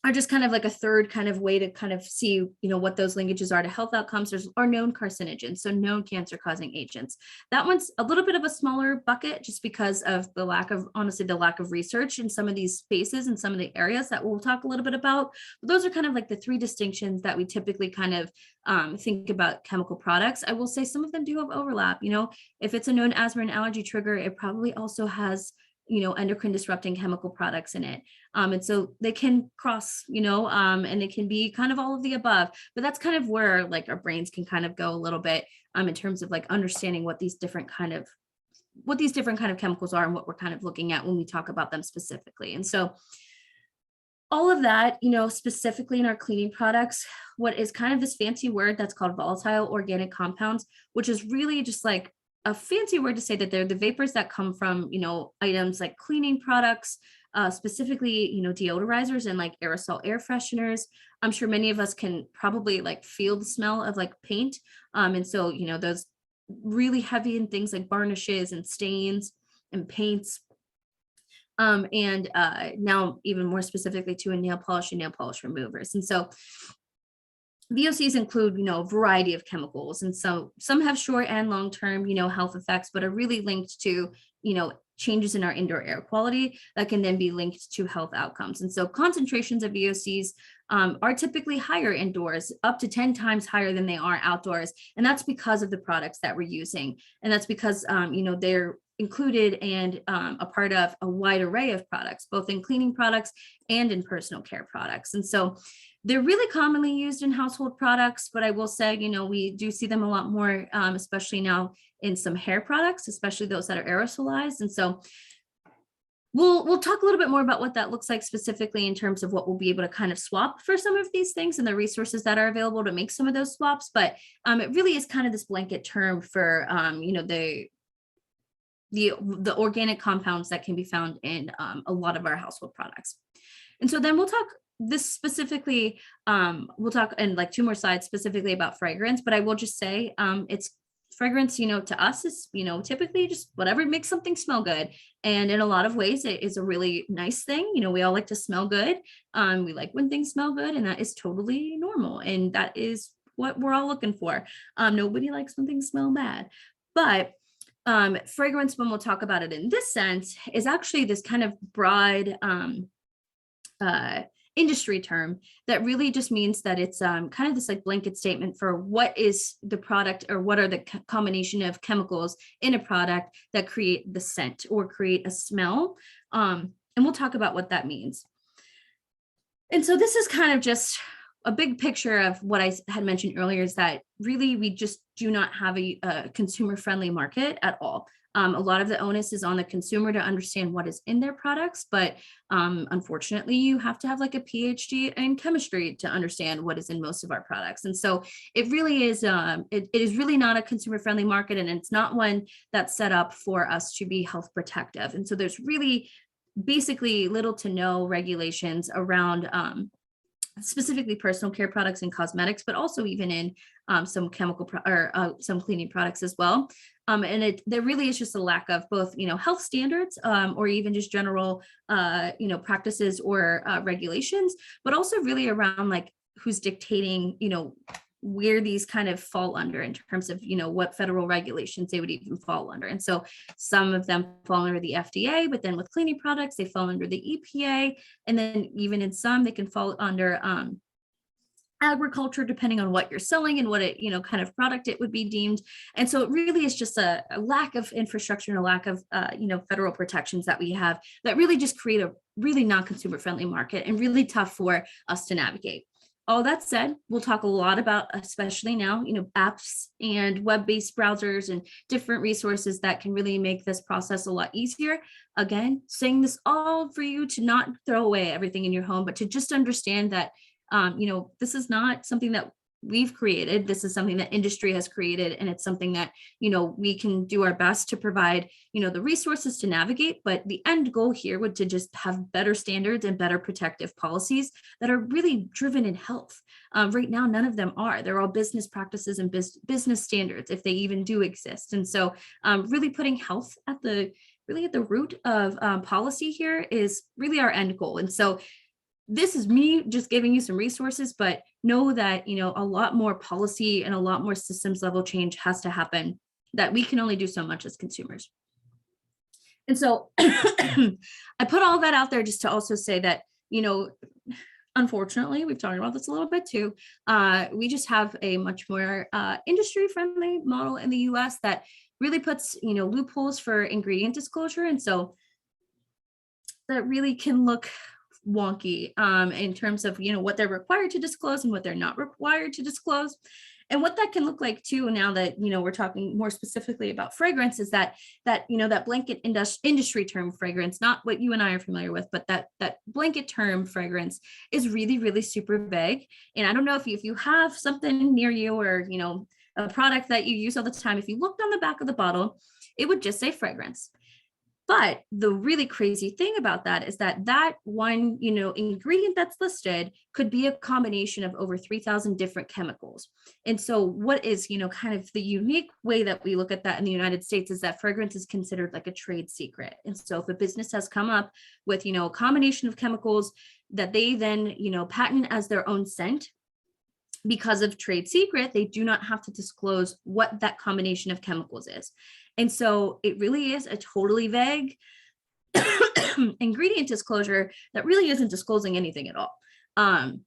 are just kind of like a third kind of way to kind of see, what those linkages are to health outcomes. Are known carcinogens, so known cancer causing agents. That one's a little bit of a smaller bucket just because of the lack of research in some of these spaces and some of the areas that we'll talk a little bit about. But those are kind of like the 3 distinctions that we typically kind of think about chemical products. I will say some of them do have overlap. If it's a known asthma and allergy trigger, it probably also has endocrine disrupting chemical products in it. And so they can cross, and it can be kind of all of the above, but that's kind of where like our brains can kind of go a little bit in terms of like understanding what these different kind of chemicals are and what we're kind of looking at when we talk about them specifically. And so all of that, specifically in our cleaning products, what is kind of this fancy word that's called volatile organic compounds, which is really just like a fancy word to say that they're the vapors that come from, items like cleaning products, specifically, deodorizers and like aerosol air fresheners. I'm sure many of us can probably like feel the smell of like paint. And so, those really heavy in things like varnishes and stains and paints. And now even more specifically to a nail polish and nail polish removers. And so VOCs include, a variety of chemicals, and so some have short and long-term, health effects, but are really linked to, changes in our indoor air quality that can then be linked to health outcomes. And so concentrations of VOCs are typically higher indoors, up to 10 times higher than they are outdoors. And that's because of the products that we're using. And that's because, they're included and a part of a wide array of products, both in cleaning products and in personal care products. And so they're really commonly used in household products, but I will say, we do see them a lot more, especially now in some hair products, especially those that are aerosolized. And so we'll talk a little bit more about what that looks like specifically in terms of what we'll be able to kind of swap for some of these things and the resources that are available to make some of those swaps. But it really is kind of this blanket term for, the organic compounds that can be found in a lot of our household products. And so then we'll talk this specifically, we'll talk in like 2 more slides specifically about fragrance, but I will just say it's fragrance, to us is, typically just whatever makes something smell good. And in a lot of ways, it is a really nice thing. We all like to smell good. We like when things smell good, and that is totally normal. And that is what we're all looking for. Nobody likes when things smell bad. But fragrance, when we'll talk about it in this sense, is actually this kind of broad industry term that really just means that it's kind of this like blanket statement for what is the product or what are the combination of chemicals in a product that create the scent or create a smell. And we'll talk about what that means. And so this is kind of just a big picture of what I had mentioned earlier, is that really we just do not have a consumer friendly market at all. A lot of the onus is on the consumer to understand what is in their products, but unfortunately, you have to have like a PhD in chemistry to understand what is in most of our products. And so it really is, it is really not a consumer friendly market, and it's not one that's set up for us to be health protective. And so there's really basically little to no regulations around specifically personal care products and cosmetics, but also even in some chemical some cleaning products as well. And there really is just a lack of both, health standards or even just general, practices or regulations, but also really around like who's dictating, where these kind of fall under in terms of, what federal regulations they would even fall under. And so some of them fall under the FDA, but then with cleaning products, they fall under the EPA. And then even in some, they can fall under agriculture, depending on what you're selling and what it, kind of product it would be deemed. And so it really is just a lack of infrastructure and a lack of, federal protections that we have that really just create a really non-consumer friendly market and really tough for us to navigate. All that said, we'll talk a lot about, especially now, apps and web-based browsers and different resources that can really make this process a lot easier. Again, saying this all for you to not throw away everything in your home, but to just understand that, this is not something that we've created. This is something that industry has created, and it's something that, we can do our best to provide, the resources to navigate. But the end goal here would to just have better standards and better protective policies that are really driven in health. Right now, none of them are. They're all business practices and business standards, if they even do exist. And so really putting health at the root of policy here is really our end goal. And so this is me just giving you some resources, but know that, a lot more policy and a lot more systems level change has to happen, that we can only do so much as consumers. And so I put all that out there just to also say that, unfortunately, we've talked about this a little bit too. We just have a much more industry friendly model in the US that really puts, loopholes for ingredient disclosure. And so that really can look wonky in terms of, what they're required to disclose and what they're not required to disclose. And what that can look like too, now that, we're talking more specifically about fragrance, is that that blanket industry term fragrance, not what you and I are familiar with, but that blanket term fragrance is really, really super vague. And I don't know if you have something near you, or, a product that you use all the time, if you looked on the back of the bottle, it would just say fragrance. But the really crazy thing about that is that one, ingredient that's listed could be a combination of over 3,000 different chemicals. And so what is, kind of the unique way that we look at that in the United States is that fragrance is considered like a trade secret. And so if a business has come up with, a combination of chemicals that they then, patent as their own scent, because of trade secret, they do not have to disclose what that combination of chemicals is. And so it really is a totally vague ingredient disclosure that really isn't disclosing anything at all. And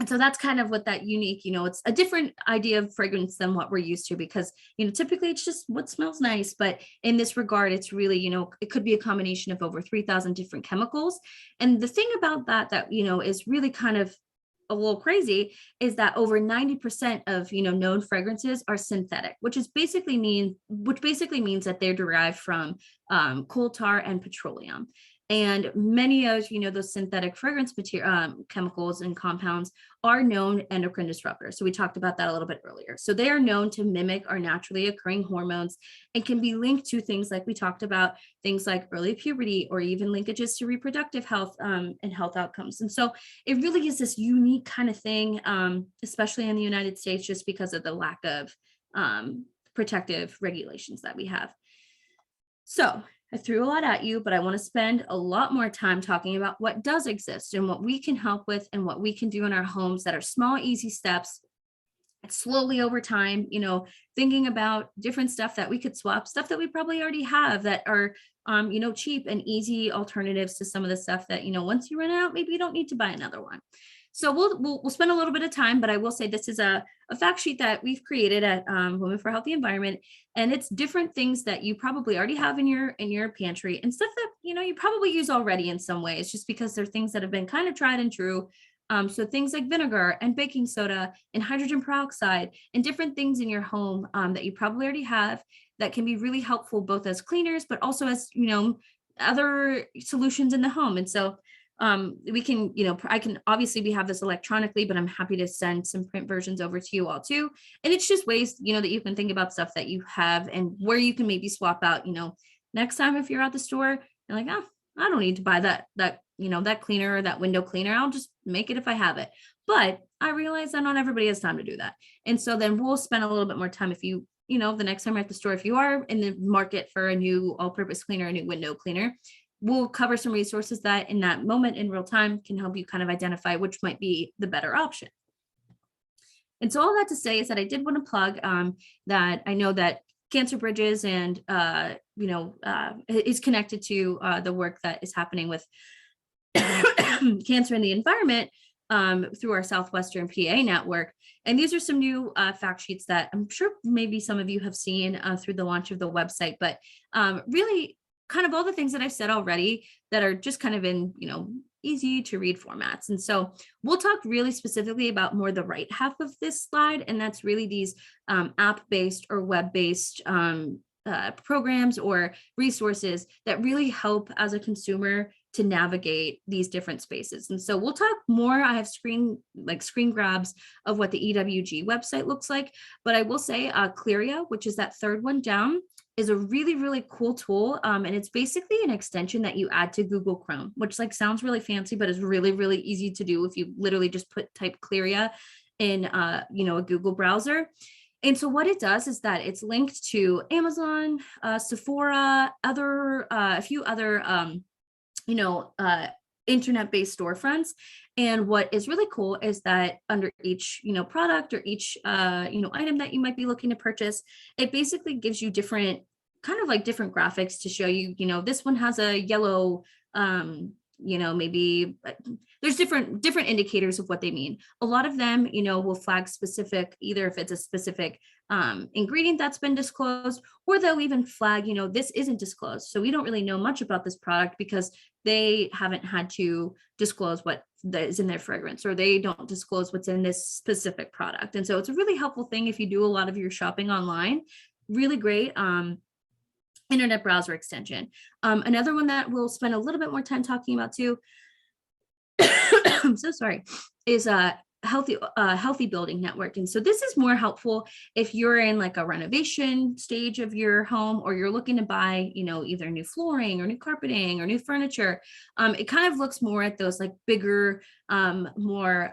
so that's kind of what that unique, it's a different idea of fragrance than what we're used to, because, typically it's just what smells nice. But in this regard, it's really, it could be a combination of over 3,000 different chemicals. And the thing about that, is really kind of a little crazy, is that over 90% of known fragrances are synthetic, which basically means that they're derived from coal tar and petroleum. And many of those synthetic fragrance material chemicals and compounds are known endocrine disruptors. So we talked about that a little bit earlier. So they are known to mimic our naturally occurring hormones and can be linked to things like we talked about, things like early puberty, or even linkages to reproductive health and health outcomes. And so it really is this unique kind of thing, especially in the United States, just because of the lack of protective regulations that we have. So I threw a lot at you, but I want to spend a lot more time talking about what does exist and what we can help with and what we can do in our homes that are small, easy steps, slowly over time, thinking about different stuff that we could swap, stuff that we probably already have that are, cheap and easy alternatives to some of the stuff that, once you run out, maybe you don't need to buy another one. So we'll spend a little bit of time, but I will say this is a fact sheet that we've created at Women for a Healthy Environment, and it's different things that you probably already have in your pantry and stuff that you probably use already in some ways, just because they're things that have been kind of tried and true. So things like vinegar and baking soda and hydrogen peroxide and different things in your home that you probably already have that can be really helpful both as cleaners, but also as other solutions in the home. And so we can, I can obviously we have this electronically, but I'm happy to send some print versions over to you all too. And it's just ways, that you can think about stuff that you have and where you can maybe swap out, next time if you're at the store, you're like, oh, I don't need to buy that cleaner or that window cleaner. I'll just make it if I have it. But I realize that not everybody has time to do that. And so then we'll spend a little bit more time if you, the next time you're at the store, if you are in the market for a new all-purpose cleaner, a new window cleaner, we'll cover some resources that in that moment in real time can help you kind of identify which might be the better option. And so all that to say is that I did want to plug that I know that Cancer Bridges and, is connected to the work that is happening with cancer in the environment through our Southwestern PA network. And these are some new fact sheets that I'm sure maybe some of you have seen through the launch of the website, but really kind of all the things that I've said already that are just kind of in, easy to read formats. And so we'll talk really specifically about more the right half of this slide. And that's really these app-based or web-based programs or resources that really help as a consumer to navigate these different spaces. And so we'll talk more. I have screen grabs of what the EWG website looks like, but I will say Clearia, which is that third one down, is a really, really cool tool. And it's basically an extension that you add to Google Chrome, which sounds really fancy, but is really, really easy to do if you literally just type Clearia in, a Google browser. And so what it does is that it's linked to Amazon, Sephora, a few other, internet-based storefronts. And what is really cool is that under each, product or each, item that you might be looking to purchase, it basically gives you different graphics to show you, this one has a yellow, maybe there's different indicators of what they mean. A lot of them, will flag specific, either if it's a specific ingredient that's been disclosed, or they'll even flag, this isn't disclosed. So we don't really know much about this product because they haven't had to disclose what is in their fragrance, or they don't disclose what's in this specific product. And so it's a really helpful thing if you do a lot of your shopping online. Really great internet browser extension. Another one that we'll spend a little bit more time talking about too, I'm so sorry, is healthy building network. And so this is more helpful if you're in like a renovation stage of your home, or you're looking to buy, either new flooring or new carpeting or new furniture. It kind of looks more at those like bigger, more,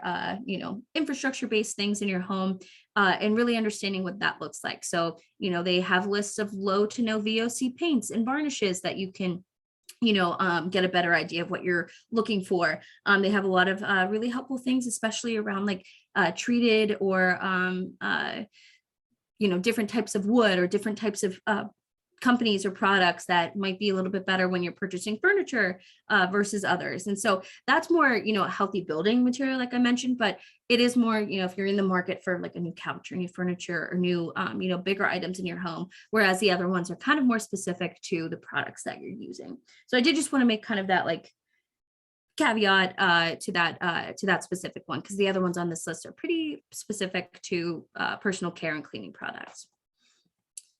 infrastructure based things in your home, and really understanding what that looks like. So, they have lists of low to no VOC paints and varnishes that you can get a better idea of what you're looking for. They have a lot of really helpful things, especially around like treated or, different types of wood, or different types of companies or products that might be a little bit better when you're purchasing furniture versus others. And so that's more, a healthy building material, like I mentioned, but it is more, if you're in the market for like a new couch or new furniture or new, bigger items in your home, whereas the other ones are kind of more specific to the products that you're using. So I did just want to make kind of that like caveat to that specific one, because the other ones on this list are pretty specific to personal care and cleaning products.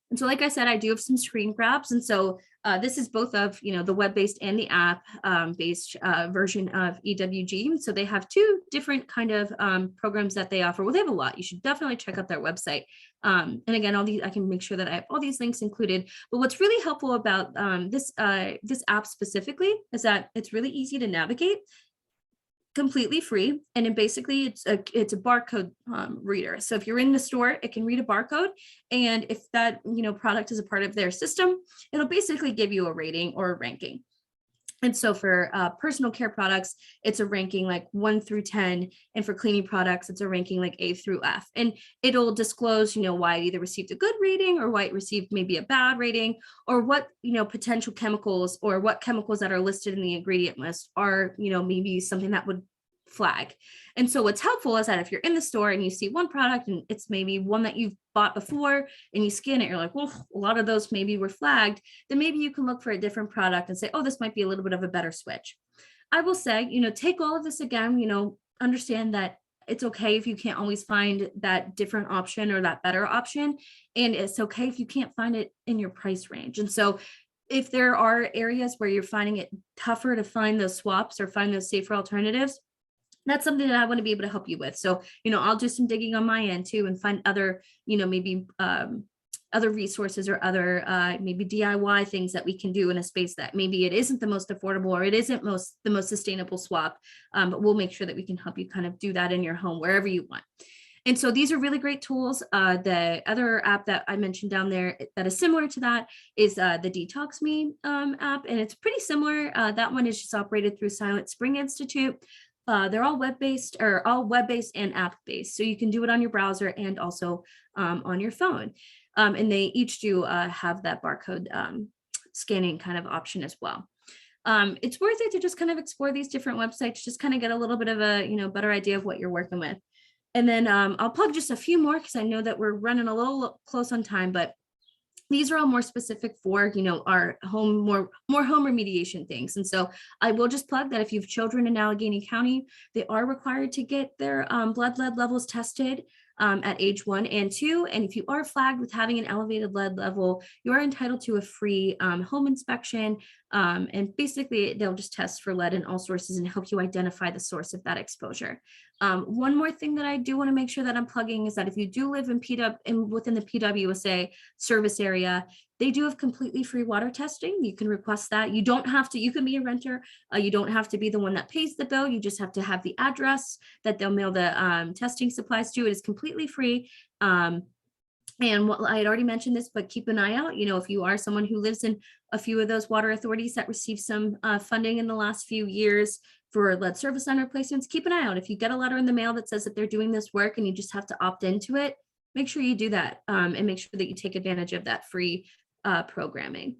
And so, like I said, I do have some screen grabs. And so this is both of, the web-based and the app-based version of EWG. So they have two different kind of programs that they offer. Well, they have a lot. You should definitely check out their website. And again, all these, I can make sure that I have all these links included. But what's really helpful about this app specifically is that it's really easy to navigate, completely free, and basically it's a barcode reader. So if you're in the store, it can read a barcode, and if that product is a part of their system, it'll basically give you a rating or a ranking. And so for personal care products, it's a ranking like 1 through 10. And for cleaning products, it's a ranking like A through F. And it'll disclose, why it either received a good rating or why it received maybe a bad rating, or what, potential chemicals or what chemicals that are listed in the ingredient list are, maybe something that would flag. And so what's helpful is that if you're in the store and you see one product and it's maybe one that you've bought before and you scan it, you're like, well, a lot of those maybe were flagged, then maybe you can look for a different product and say, oh, this might be a little bit of a better switch. I will say, take all of this again, understand that it's okay if you can't always find that different option or that better option. And it's okay if you can't find it in your price range. And so if there are areas where you're finding it tougher to find those swaps or find those safer alternatives, that's something that I want to be able to help you with. So, I'll do some digging on my end too and find other, maybe other resources or other maybe DIY things that we can do in a space that maybe it isn't the most affordable or it isn't the most sustainable swap. But we'll make sure that we can help you kind of do that in your home, wherever you want. And so these are really great tools. The other app that I mentioned down there that is similar to that is the Detox Me app. And it's pretty similar. That one is just operated through Silent Spring Institute. They're all web-based and app-based. So you can do it on your browser and also on your phone. And they each do have that barcode scanning kind of option as well. It's worth it to just kind of explore these different websites, just kind of get a little bit of a, better idea of what you're working with. And then I'll plug just a few more because I know that we're running a little close on time, but these are all more specific for, our home, more home remediation things. And so I will just plug that if you have children in Allegheny County, they are required to get their blood lead levels tested at age 1 and 2. And if you are flagged with having an elevated lead level, you are entitled to a free home inspection. And basically they'll just test for lead in all sources and help you identify the source of that exposure. One more thing that I do want to make sure that I'm plugging is that if you do live within the PWSA service area, they do have completely free water testing. You can request that. You don't have to, you can be a renter. You don't have to be the one that pays the bill. You just have to have the address that they'll mail the testing supplies to. It is completely free. And what I had already mentioned this, but keep an eye out, if you are someone who lives in a few of those water authorities that received some funding in the last few years for lead service line replacements, keep an eye out. If you get a letter in the mail that says that they're doing this work and you just have to opt into it, make sure you do that and make sure that you take advantage of that free programming.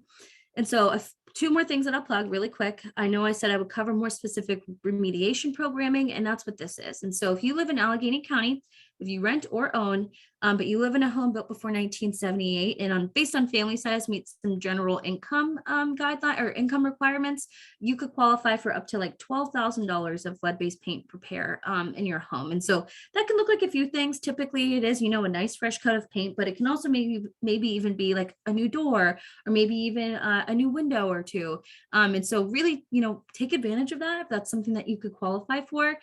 And so two more things that I'll plug really quick. I know I said I would cover more specific remediation programming, and that's what this is. And so if you live in Allegheny County, if you rent or own, but you live in a home built before 1978 and based on family size meets some general income guideline or income requirements, you could qualify for up to like $12,000 of lead-based paint repair in your home. And so that can look like a few things. Typically it is, a nice fresh coat of paint, but it can also maybe even be like a new door or maybe even a new window or two. And so really, take advantage of that if that's something that you could qualify for,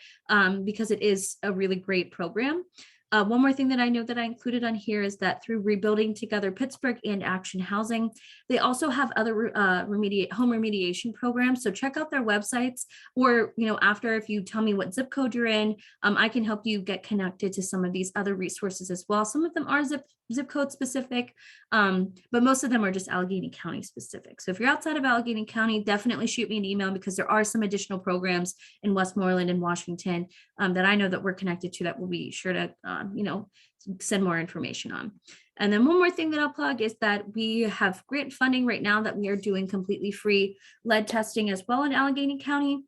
because it is a really great program. One more thing that I know that I included on here is that through Rebuilding Together Pittsburgh and Action Housing, they also have other home remediation programs. So check out their websites, or after, if you tell me what zip code you're in, I can help you get connected to some of these other resources as well. Some of them are zip code specific, but most of them are just Allegheny County specific. So if you're outside of Allegheny County, definitely shoot me an email, because there are some additional programs in Westmoreland and Washington that I know that we're connected to that we'll be sure to send more information on. And then one more thing that I'll plug is that we have grant funding right now that we are doing completely free lead testing as well in Allegheny County.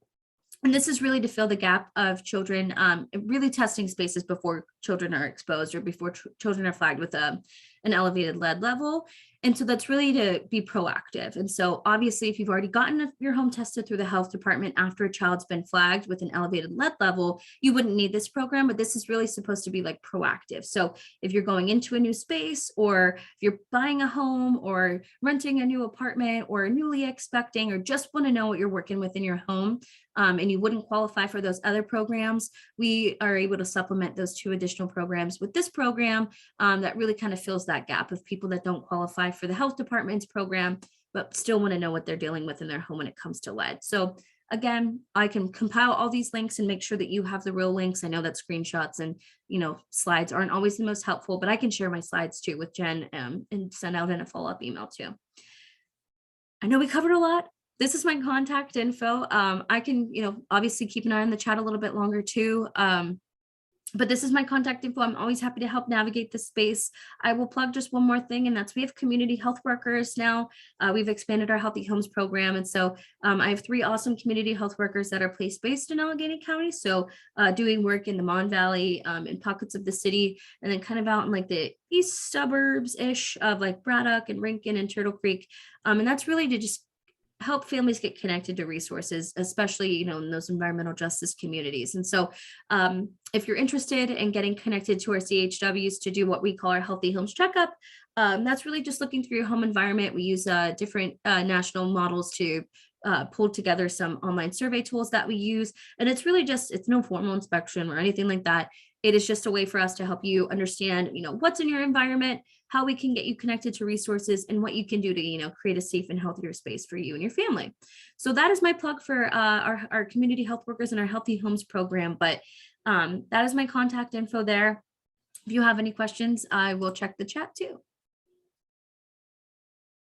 And this is really to fill the gap of children, really testing spaces before children are exposed or before children are flagged with an elevated lead level. And so that's really to be proactive. And so obviously, if you've already gotten your home tested through the health department after a child's been flagged with an elevated lead level, you wouldn't need this program, but this is really supposed to be like proactive. So if you're going into a new space, or if you're buying a home or renting a new apartment, or newly expecting, or just want to know what you're working with in your home, and you wouldn't qualify for those other programs, we are able to supplement those two additional programs with this program that really kind of fills that gap of people that don't qualify for the health department's program, but still want to know what they're dealing with in their home when it comes to lead. So again, I can compile all these links and make sure that you have the real links. I know that screenshots and slides aren't always the most helpful, but I can share my slides too with Jen and send out in a follow-up email too. I know we covered a lot. This is my contact info. I can, obviously keep an eye on the chat a little bit longer too. But this is my contact info. I'm always happy to help navigate this space. I will plug just one more thing, and that's we have community health workers now. We've expanded our Healthy Homes program. And so I have 3 awesome community health workers that are place-based in Allegheny County. So doing work in the Mon Valley, in pockets of the city, and then kind of out in like the east suburbs-ish of like Braddock and Rincon and Turtle Creek. And that's really to just help families get connected to resources, especially, in those environmental justice communities. And so if you're interested in getting connected to our CHWs to do what we call our Healthy Homes Checkup, that's really just looking through your home environment. We use different national models to pull together some online survey tools that we use. And it's really just, it's no formal inspection or anything like that. It is just a way for us to help you understand, what's in your environment, how we can get you connected to resources, and what you can do to, create a safe and healthier space for you and your family. So that is my plug for our community health workers and our Healthy Homes program. But that is my contact info there. If you have any questions, I will check the chat too.